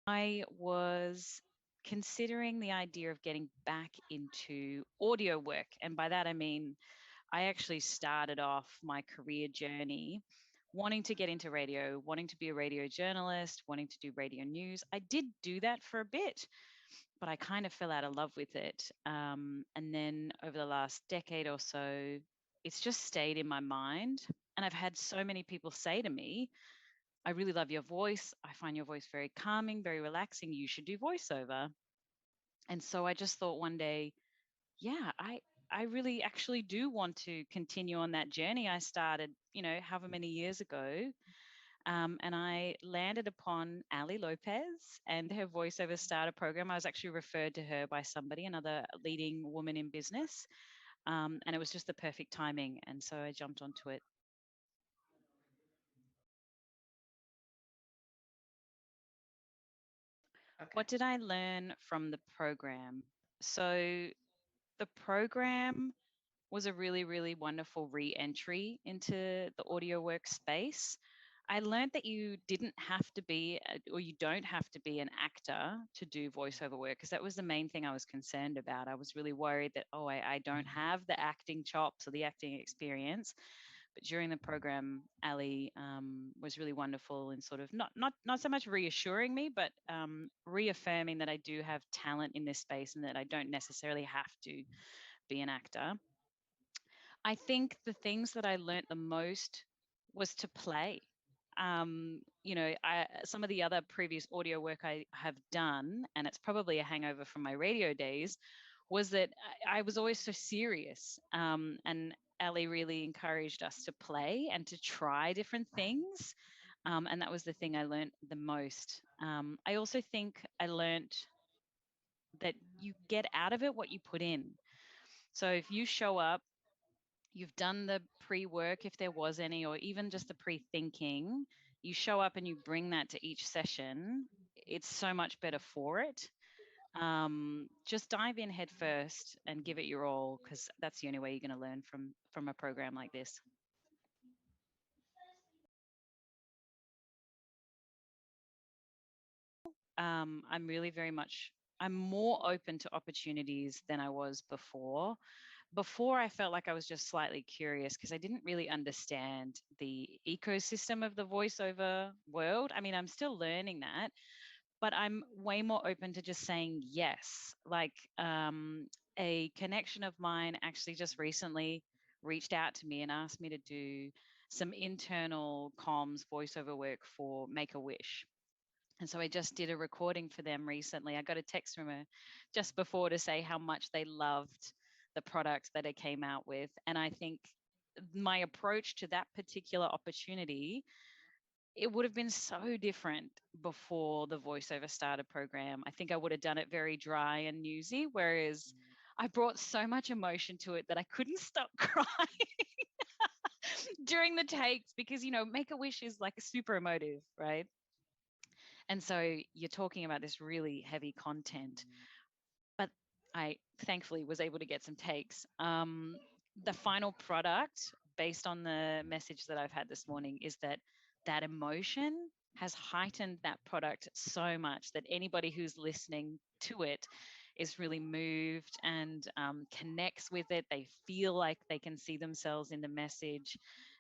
I was considering the idea of getting back into audio work. And by that, I mean, I actually started off my career journey wanting to get into radio, wanting to be a radio journalist, wanting to do radio news. I did do that for a bit, but I kind of fell out of love with it. And then over the last decade or so, it's just stayed in my mind. And I've had so many people say to me, I really love your voice. I find your voice very calming, very relaxing. You should do voiceover. And so I just thought one day, yeah, I really actually do want to continue on that journey I started, however many years ago. And I landed upon Ali Lopez and her voiceover starter program. I was actually referred to her by somebody, another leading woman in business. And it was just the perfect timing. And so I jumped onto it. Okay. What did I learn from the program? So the program was a really, really wonderful re entry into the audio workspace. I learned that you didn't have to be, or you don't have to be an actor to do voiceover work, because that was the main thing I was concerned about. I was really worried that, oh, I don't have the acting chops or the acting experience. But during the program, Ali was really wonderful in sort of not so much reassuring me, but reaffirming that I do have talent in this space and that I don't necessarily have to be an actor. I think the things that I learnt the most was to play. Some of the other previous audio work I have done, and it's probably a hangover from my radio days, was that I was always so serious. And Ali really encouraged us to play and to try different things. And that was the thing I learnt the most. I also think I learnt that you get out of it what you put in. So if you show up, you've done the pre work, if there was any, or even just the pre thinking, you show up and you bring that to each session, it's so much better for it. Just dive in head first and give it your all, because that's the only way you're going to learn from a program like this. I'm really very much I'm more open to opportunities than I was before. Before, I felt like I was just slightly curious because I didn't really understand the ecosystem of the voiceover world. I mean, I'm still learning that, but I'm way more open to just saying yes. Like a connection of mine actually just recently reached out to me and asked me to do some internal comms voiceover work for Make a Wish. And so I just did a recording for them recently. I got a text from her just before to say how much they loved the product that I came out with. And I think my approach to that particular opportunity, it would have been so different before the voiceover starter program. I think I would have done it very dry and newsy, whereas I brought so much emotion to it that I couldn't stop crying during the takes because, Make a Wish is like super emotive, right? And so you're talking about this really heavy content, but I thankfully was able to get some takes. The final product, based on the message that I've had this morning, is that that emotion has heightened that product so much that anybody who's listening to it is really moved and connects with it. They feel like they can see themselves in the message.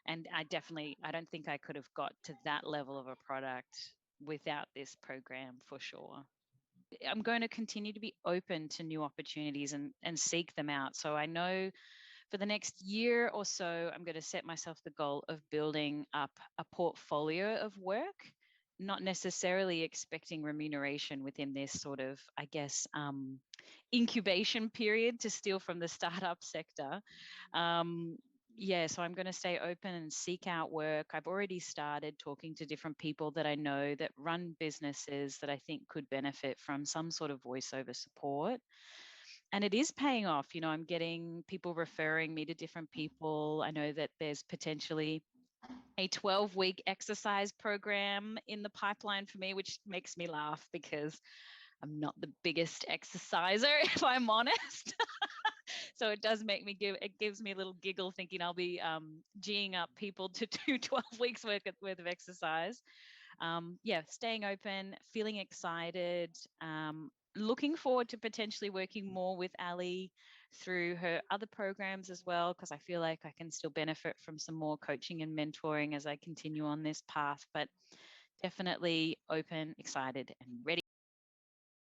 And I don't think I could have got to that level of a product without this program for sure. I'm going to continue to be open to new opportunities and seek them out. So I know for the next year or so, I'm going to set myself the goal of building up a portfolio of work, not necessarily expecting remuneration within this sort of, I guess, incubation period, to steal from the startup sector. Um, yeah, so I'm going to stay open and seek out work. I've already started talking to different people that I know that run businesses that I think could benefit from some sort of voiceover support. And it is paying off. I'm getting people referring me to different people. I know that there's potentially a 12-week exercise program in the pipeline for me, which makes me laugh because I'm not the biggest exerciser, if I'm honest. So it gives me a little giggle thinking I'll be geeing up people to do 12 weeks worth of exercise. yeah, staying open, feeling excited, looking forward to potentially working more with Ali through her other programs as well, because I feel like I can still benefit from some more coaching and mentoring as I continue on this path. But definitely open, excited, and ready